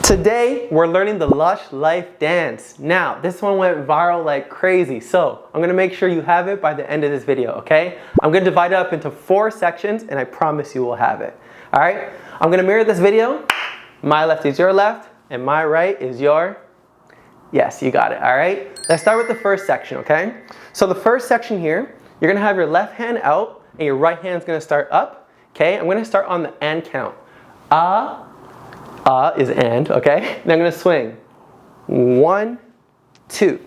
Today, we're learning the Lush Life dance. Now, this one went viral like crazy, so I'm gonna make sure you have it by the end of this video, okay? I'm gonna divide it up into 4 sections, and I promise you will have it. All right? I'm gonna mirror this video. My left is your left, and my right is your... Yes, you got it, all right? Let's start with the first section, okay? So the first section here, you're gonna have your left hand out, and your right hand's gonna start up, okay? I'm gonna start on the and count. Is and, okay? Then I'm gonna swing. 1, 2.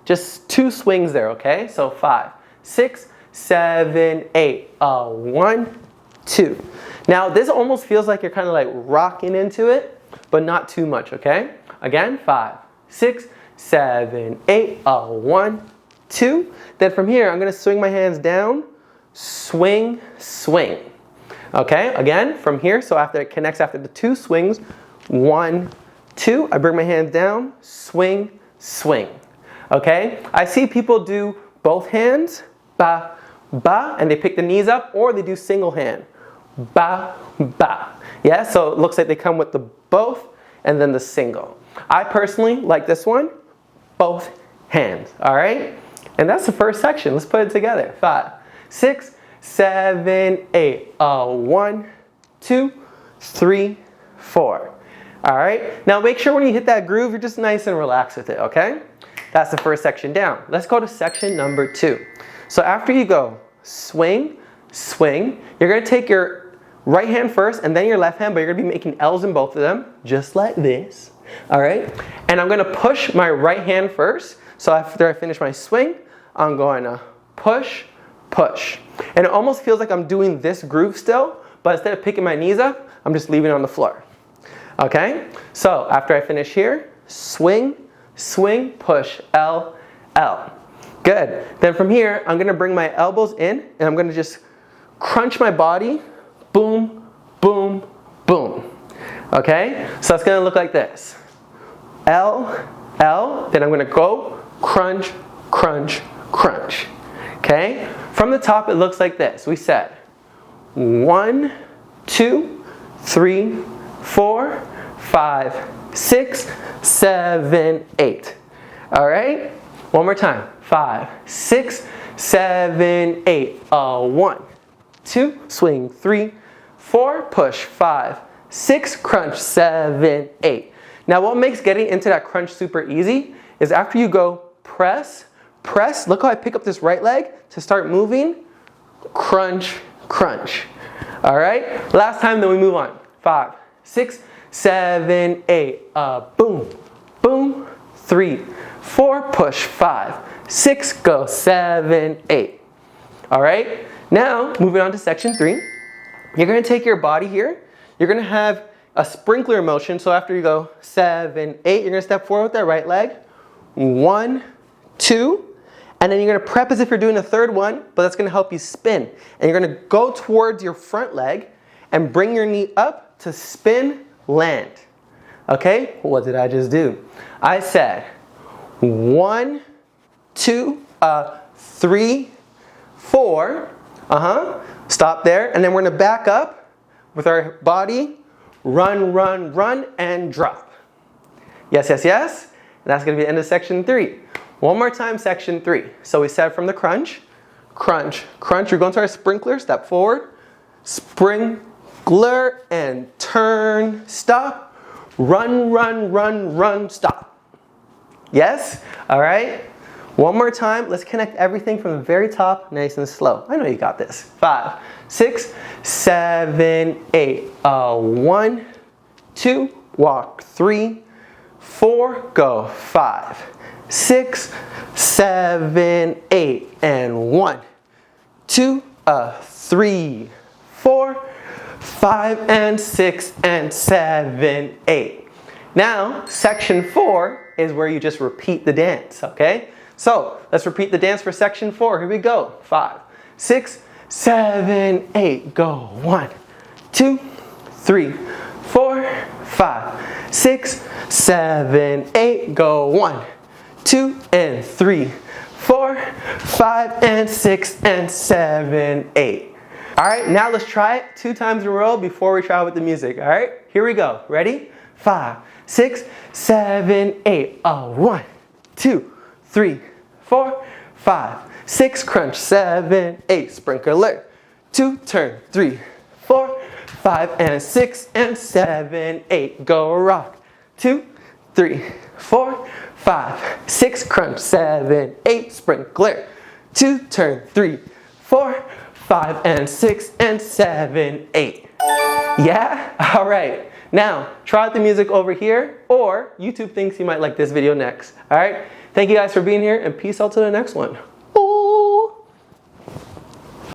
Just 2 swings there, okay? So 5, 6, 7, 8. 1, 2. Now this almost feels like you're kind of like rocking into it, but not too much, okay? Again, 5, 6, 7, 8. 1, 2. Then from here, I'm gonna swing my hands down, swing, swing. Okay, again, from here, so after it connects after the 2 swings, 1, 2, I bring my hands down, swing, swing. Okay, I see people do both hands, ba, ba, and they pick the knees up, or they do single hand, ba, ba. Yeah, so it looks like they come with the both and then the single. I personally like this one, both hands, all right? And that's the first section. Let's put it together. 5, 6, 7, 8. 1, 2, 3, 4. All right, now make sure when you hit that groove, you're just nice and relaxed with it, okay? That's the first section down. Let's go to section number 2. So after you go swing, swing, you're gonna take your right hand first and then your left hand, but you're gonna be making L's in both of them, just like this, all right? And I'm gonna push my right hand first. So after I finish my swing, I'm going to push, push. And it almost feels like I'm doing this groove still, but instead of picking my knees up, I'm just leaving it on the floor. Okay, so after I finish here, swing, swing, push, L, L. Good. Then from here, I'm gonna bring my elbows in and I'm gonna just crunch my body, boom, boom, boom. Okay, so it's gonna look like this. L, L, then I'm gonna go crunch, crunch, crunch. Okay, from the top it looks like this. We said 1, 2, 3, 4, 5, 6, 7, 8. All right? One more time. 5, 6, 7, 8. 1, 2, swing, 3, 4, push, 5, 6, crunch, 7, 8. Now what makes getting into that crunch super easy is after you go press, press, look how I pick up this right leg to start moving, crunch, crunch. All right? Last time, then we move on. 5, 6, 7, 8. Boom, boom, 3, 4, push, 5, 6, go, 7, 8. All right? Now, moving on to section 3. You're gonna take your body here. You're gonna have a sprinkler motion. So after you go 7, 8, you're gonna step forward with that right leg. 1, 2, and then you're gonna prep as if you're doing a third one, but that's gonna help you spin. And you're gonna go towards your front leg and bring your knee up to spin, land. Okay, what did I just do? I said 1, 2, 3, 4. Stop there, and then we're gonna back up with our body, run, run, run, and drop. Yes, yes, yes. And that's gonna be the end of section 3. One more time, section 3. So we said from the crunch, crunch, crunch. You're going to our sprinkler, step forward, sprinkler, and turn, stop, run, run, run, run, stop. Yes? All right? One more time. Let's connect everything from the very top, nice and slow. I know you got this. 5, 6, 7, 8. 1, 2, walk, 3, 4, go, 5, 6, 7, 8, and 1, 2, 3, 4, 5, and 6, and 7, 8. Now, section 4 is where you just repeat the dance, okay? So, let's repeat the dance for section 4. Here we go. 5, 6, 7, 8. Go. 1, 2, 3, 4, 5, 6, 7, 8. Go. 1, 2, and 3, 4, 5, and 6, and 7, 8. All right, now let's try it 2 times in a row before we try with the music. All right, here we go. Ready? 5, 6, 7, 8. 1, 2, 3, 4, 5, 6. Crunch. 7, 8. Sprinkler. 2, turn. 3, 4, 5, and 6, and 7, 8. Go rock. 2, 3, 4, 5, 6. Crunch. 7, 8. Sprinkler. 2, turn. 3, 4, 5, and 6, and 7, 8. Yeah? All right. Now, try out the music over here, or YouTube thinks you might like this video next. All right? Thank you guys for being here, and peace out to the next one.